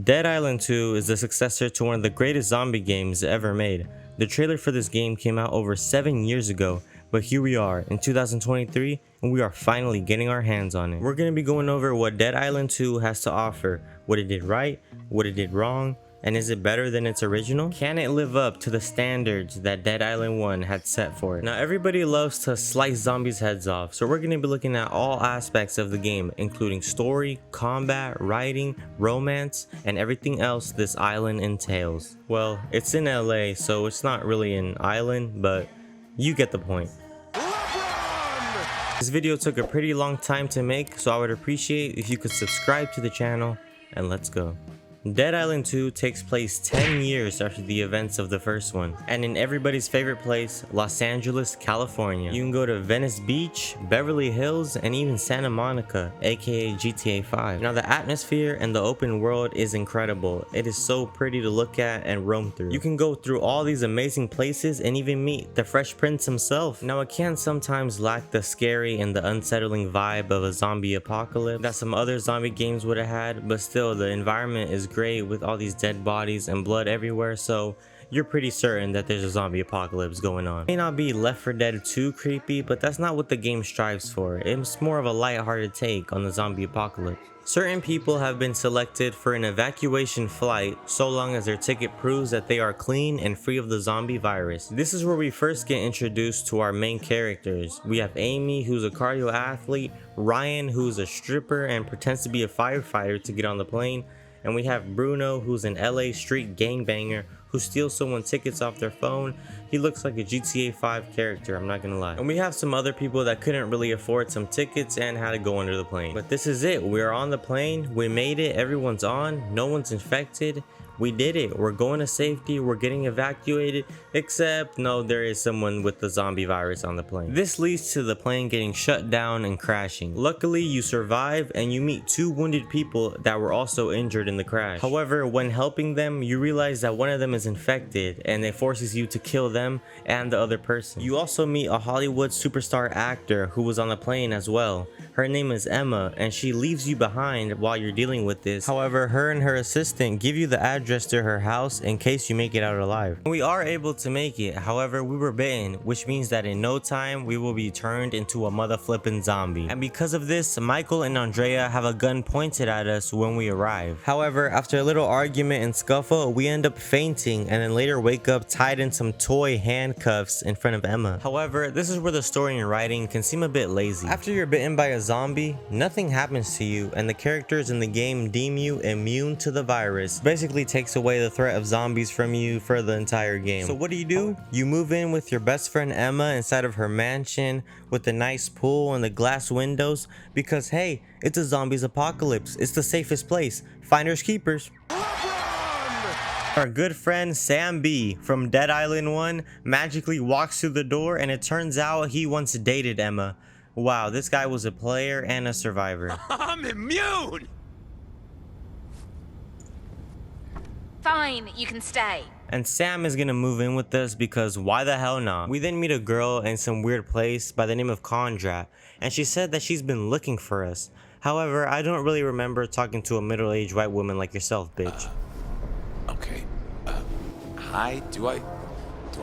Dead Island 2 is the successor to one of the greatest zombie games ever made. The trailer for this game came out over 7 years ago, but here we are in 2023 and we are finally getting our hands on it. We're going to be going over what Dead Island 2 has to offer, what it did right, what it did wrong, and is it better than its original? Can it live up to the standards that Dead Island 1 had set for it? Now everybody loves to slice zombies' heads off, so we're going to be looking at all aspects of the game, including story, combat, writing, romance, and everything else this island entails. Well, it's in LA, so it's not really an island, but you get the point. This video took a pretty long time to make, so I would appreciate if you could subscribe to the channel, and let's go. Dead Island 2 takes place 10 years after the events of the first one, and in everybody's favorite place, Los Angeles, California. You can go to Venice Beach, Beverly Hills, and even Santa Monica, aka GTA 5. Now the atmosphere and the open world is incredible. It is so pretty to look at and roam through. You can go through all these amazing places and even meet the Fresh Prince himself. Now it can sometimes lack the scary and the unsettling vibe of a zombie apocalypse that some other zombie games would have had, but still the environment is great with all these dead bodies and blood everywhere, so you're pretty certain that there's a zombie apocalypse going on. It may not be Left 4 Dead 2 creepy, but that's not what the game strives for. It's more of a lighthearted take on the zombie apocalypse. Certain people have been selected for an evacuation flight so long as their ticket proves that they are clean and free of the zombie virus. This is where we first get introduced to our main characters. We have Amy, who's a cardio athlete, Ryan, who's a stripper and pretends to be a firefighter to get on the plane, and we have Bruno, who's an LA street gangbanger who steals someone tickets off their phone. He looks like a GTA 5 character, I'm not gonna lie. And we have some other people that couldn't really afford some tickets and had to go under the plane. But this is it, we're on the plane, we made it, everyone's on, no one's infected. We did it, we're going to safety, we're getting evacuated, except no, there is someone with the zombie virus on the plane. This leads to the plane getting shut down and crashing. Luckily, you survive and you meet 2 wounded people that were also injured in the crash. However, when helping them, you realize that one of them is infected and it forces you to kill them and the other person. You also meet a Hollywood superstar actor who was on the plane as well. Her name is Emma and she leaves you behind while you're dealing with this. However, her and her assistant give you the address to her house in case you make it out alive. We are able to make it, however we were bitten, which means that in no time we will be turned into a mother flipping zombie. And because of this, Michael and Andrea have a gun pointed at us when we arrive. However, after a little argument and scuffle, we end up fainting and then later wake up tied in some toy handcuffs in front of Emma. However, this is where the story and writing can seem a bit lazy. After you're bitten by a zombie, nothing happens to you and the characters in the game deem you immune to the virus. Basically takes away the threat of zombies from you for the entire game. So what do? You move in with your best friend Emma inside of her mansion with the nice pool and the glass windows because hey, it's a zombies apocalypse. It's the safest place. Finders keepers. Our good friend Sam B from Dead Island 1 magically walks through the door and it turns out he once dated Emma. Wow, this guy was a player and a survivor. I'm immune! Fine, you can stay. And Sam is gonna move in with us because why the hell not? We then meet a girl in some weird place by the name of Condra, and she said that she's been looking for us. However, I don't really remember talking to a middle-aged white woman like yourself, bitch. Okay. Hi, do I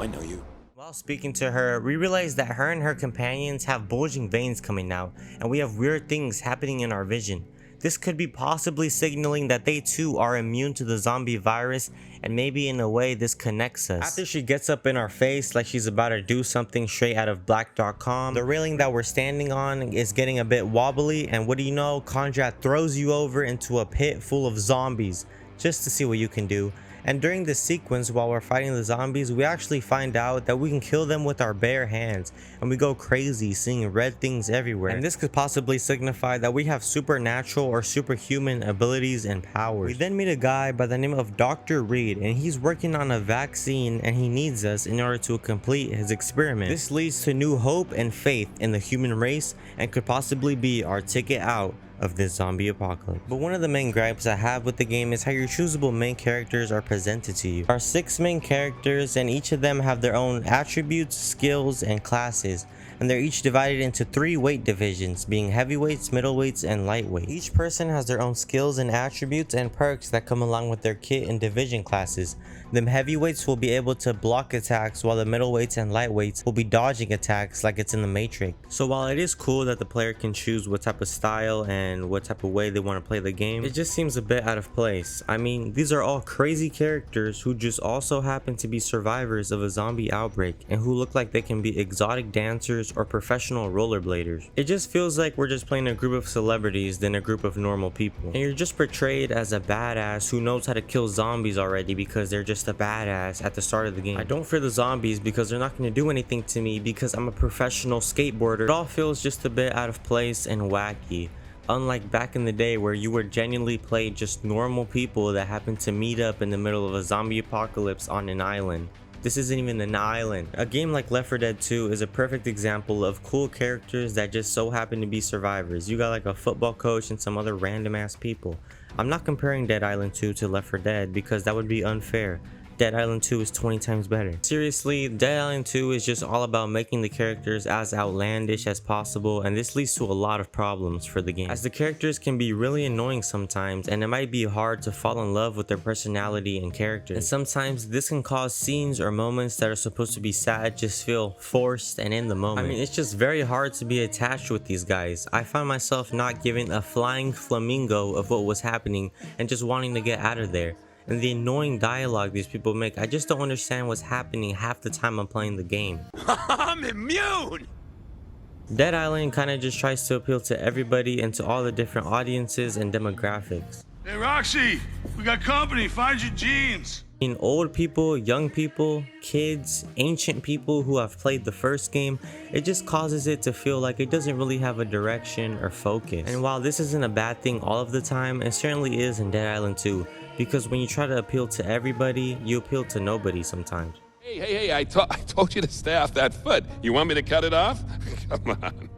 know you? While speaking to her, we realize that her and her companions have bulging veins coming out, and we have weird things happening in our vision. This could be possibly signaling that they too are immune to the zombie virus, and maybe in a way this connects us. After she gets up in our face like she's about to do something straight out of black.com, the railing that we're standing on is getting a bit wobbly, and what do you know, Conrad throws you over into a pit full of zombies just to see what you can do. And during this sequence, while we're fighting the zombies, we actually find out that we can kill them with our bare hands, and we go crazy seeing red things everywhere. And this could possibly signify that we have supernatural or superhuman abilities and powers. We then meet a guy by the name of Dr. Reed, and he's working on a vaccine and he needs us in order to complete his experiment. This leads to new hope and faith in the human race and could possibly be our ticket out of this zombie apocalypse. But one of the main gripes I have with the game is how your choosable main characters are presented to you. There are 6 main characters and each of them have their own attributes, skills, and classes. and they're each divided into 3 weight divisions, being heavyweights, middleweights, and lightweights. Each person has their own skills and attributes and perks that come along with their kit and division classes. The heavyweights will be able to block attacks, while the middleweights and lightweights will be dodging attacks like it's in the Matrix. So while it is cool that the player can choose what type of style and what type of way they want to play the game, it just seems a bit out of place. I mean, these are all crazy characters who just also happen to be survivors of a zombie outbreak and who look like they can be exotic dancers or professional rollerbladers. It just feels like we're just playing a group of celebrities than a group of normal people. And you're just portrayed as a badass who knows how to kill zombies already because they're just a badass at the start of the game. I don't fear the zombies because they're not going to do anything to me because I'm a professional skateboarder. It all feels just a bit out of place and wacky. Unlike back in the day where you were genuinely played just normal people that happened to meet up in the middle of a zombie apocalypse on an island. This isn't even an island. A game like Left 4 Dead 2 is a perfect example of cool characters that just so happen to be survivors. You got like a football coach and some other random ass people. I'm not comparing Dead Island 2 to Left 4 Dead because that would be unfair. Dead Island 2 is 20 times better. Seriously, Dead Island 2 is just all about making the characters as outlandish as possible, and this leads to a lot of problems for the game, as the characters can be really annoying sometimes, and it might be hard to fall in love with their personality and character. And sometimes this can cause scenes or moments that are supposed to be sad just feel forced and in the moment. I mean, it's just very hard to be attached with these guys. I found myself not giving a flying flamingo of what was happening and just wanting to get out of there. And the annoying dialogue these people make, I just don't understand what's happening half the time I'm playing the game. I'm immune! Dead Island kind of just tries to appeal to everybody and to all the different audiences and demographics. Hey, Roxy, we got company. Find your jeans. I mean, old people, young people, kids, ancient people who have played the first game, it just causes it to feel like it doesn't really have a direction or focus. And while this isn't a bad thing all of the time, it certainly is in Dead Island 2. Because when you try to appeal to everybody, you appeal to nobody sometimes. Hey, I told you to stay off that foot. You want me to cut it off? Come on.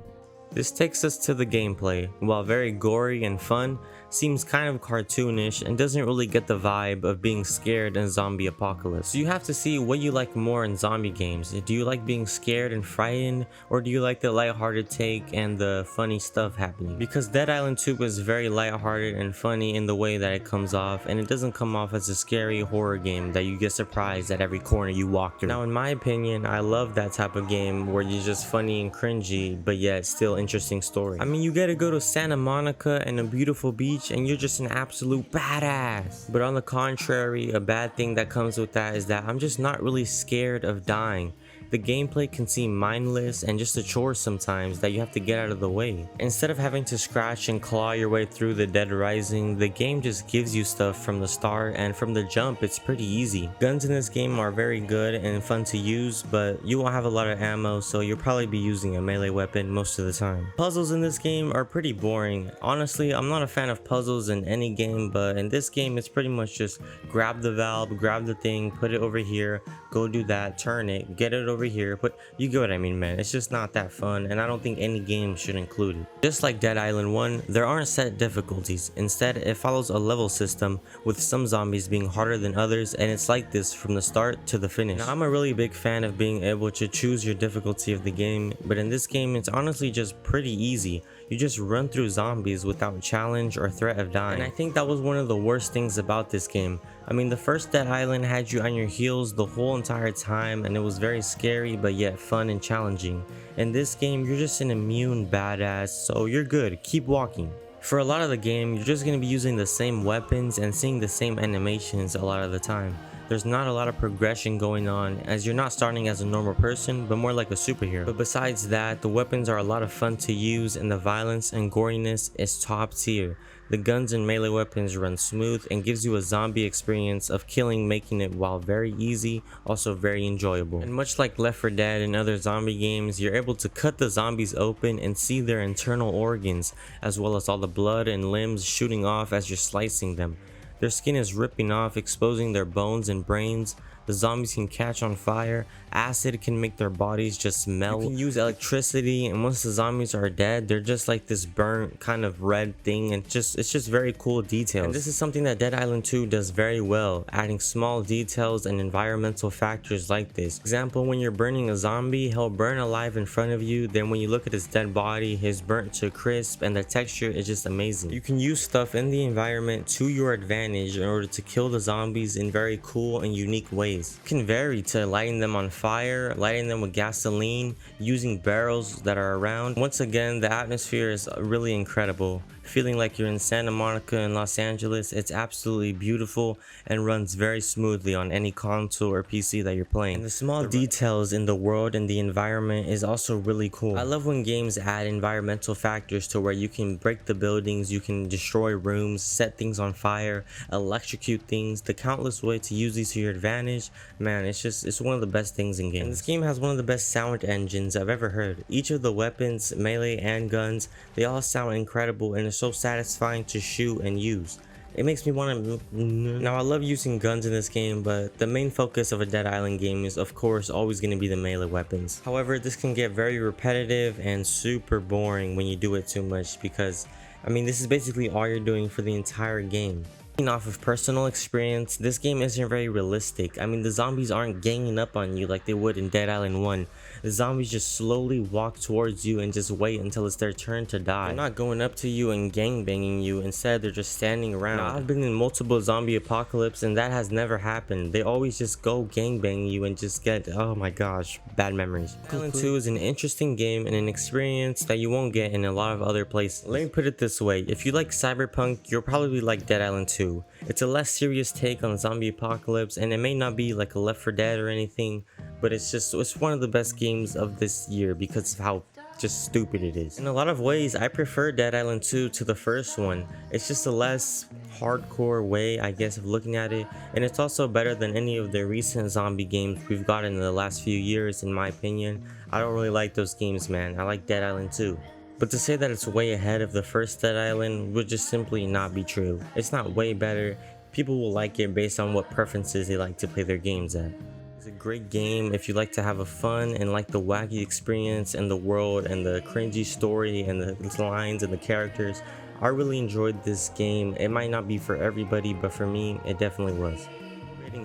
This takes us to the gameplay. While very gory and fun, seems kind of cartoonish and doesn't really get the vibe of being scared in zombie apocalypse. So you have to see what you like more in zombie games. Do you like being scared and frightened, or do you like the lighthearted take and the funny stuff happening? Because Dead Island 2 is very lighthearted and funny in the way that it comes off, and it doesn't come off as a scary horror game that you get surprised at every corner you walk through. Now in my opinion, I love that type of game where you're just funny and cringy but yet still interesting story. I mean, you get to go to Santa Monica and a beautiful beach and you're just an absolute badass. But on the contrary, a bad thing that comes with that is that I'm just not really scared of dying. The gameplay can seem mindless and just a chore sometimes that you have to get out of the way. Instead of having to scratch and claw your way through the Dead Rising, the game just gives you stuff from the start, and from the jump it's pretty easy. Guns in this game are very good and fun to use, but you won't have a lot of ammo, so you'll probably be using a melee weapon most of the time. Puzzles in this game are pretty boring. Honestly, I'm not a fan of puzzles in any game, but in this game it's pretty much just grab the valve, grab the thing, put it over here, go do that, turn it, get it over here, but you get what I mean, man. It's just not that fun, and I don't think any game should include it. Just like Dead Island 1, there aren't set difficulties. Instead, it follows a level system, with some zombies being harder than others, and it's like this from the start to the finish. Now, I'm a really big fan of being able to choose your difficulty of the game, but in this game, it's honestly just pretty easy. You just run through zombies without challenge or threat of dying. And I think that was one of the worst things about this game. I mean, the first Dead Island had you on your heels the whole entire time, and it was very scary but yet fun and challenging. In this game, you're just an immune badass, so you're good, keep walking. For a lot of the game, you're just going to be using the same weapons and seeing the same animations a lot of the time. There's not a lot of progression going on, as you're not starting as a normal person, but more like a superhero. But besides that, the weapons are a lot of fun to use, and the violence and goriness is top tier. The guns and melee weapons run smooth and gives you a zombie experience of killing, making it, while very easy, also very enjoyable. And much like Left 4 Dead and other zombie games, you're able to cut the zombies open and see their internal organs, as well as all the blood and limbs shooting off as you're slicing them. Their skin is ripping off, exposing their bones and brains. The zombies can catch on fire. Acid can make their bodies just melt. You can use electricity, and once the zombies are dead, they're just like this burnt kind of red thing, and it's just very cool details. And this is something that Dead Island 2 does very well, adding small details and environmental factors like this. Example, when you're burning a zombie, he'll burn alive in front of you, then when you look at his dead body, he's burnt to crisp, and the texture is just amazing. You can use stuff in the environment to your advantage in order to kill the zombies in very cool and unique ways. It can vary to lighting them on fire, lighting them with gasoline, using barrels that are around. Once again, the atmosphere is really incredible. Feeling like you're in Santa Monica and Los Angeles, it's absolutely beautiful and runs very smoothly on any console or PC that you're playing. And the small details in the world and the environment is also really cool. I love when games add environmental factors to where you can break the buildings, you can destroy rooms, set things on fire, electrocute things, the countless ways to use these to your advantage. Man, it's one of the best things in games. And this game has one of the best sound engines I've ever heard. Each of the weapons, melee and guns, they all sound incredible and it's so satisfying to shoot and use. It makes me want to... Now, I love using guns in this game, but the main focus of a Dead Island game is, of course, always going to be the melee weapons. However, this can get very repetitive and super boring when you do it too much because, I mean, this is basically all you're doing for the entire game. Off of personal experience, this game isn't very realistic. I mean, the zombies aren't ganging up on you like they would in Dead Island 1. The zombies just slowly walk towards you and just wait until it's their turn to die. They're not going up to you and gangbanging you. Instead, they're just standing around. Now, I've been in multiple zombie apocalypse and that has never happened. They always just go gangbang you and just get, oh my gosh, bad memories. Dead Island 2 is an interesting game and an experience that you won't get in a lot of other places. Let me put it this way, if you like Cyberpunk, you'll probably like Dead Island 2. It's a less serious take on zombie apocalypse, and it may not be like a Left 4 Dead or anything, but it's one of the best games of this year because of how just stupid it is. In a lot of ways, I prefer Dead Island 2 to the first one. It's just a less hardcore way, I guess, of looking at it, and it's also better than any of the recent zombie games we've gotten in the last few years, in my opinion. I don't really like those games, man. I like Dead Island 2. But to say that it's way ahead of the first Dead Island would just simply not be true. It's not way better. People will like it based on what preferences they like to play their games at. It's a great game if you like to have a fun and like the wacky experience and the world and the cringy story and the lines and the characters. I really enjoyed this game. It might not be for everybody, but for me, it definitely was.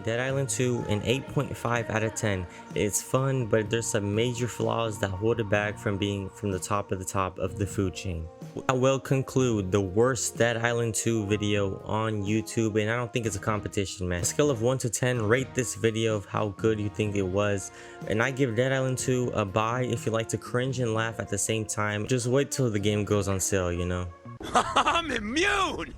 Dead Island 2 an 8.5 out of 10. It's fun, but there's some major flaws that hold it back from being from the top of the food chain. I will conclude the worst Dead Island 2 video on YouTube, and I don't think it's a competition, man. On a scale of 1 to 10, rate this video of how good you think it was, and I give Dead Island 2 a buy if you like to cringe and laugh at the same time. Just wait till the game goes on sale, you know. I'm immune!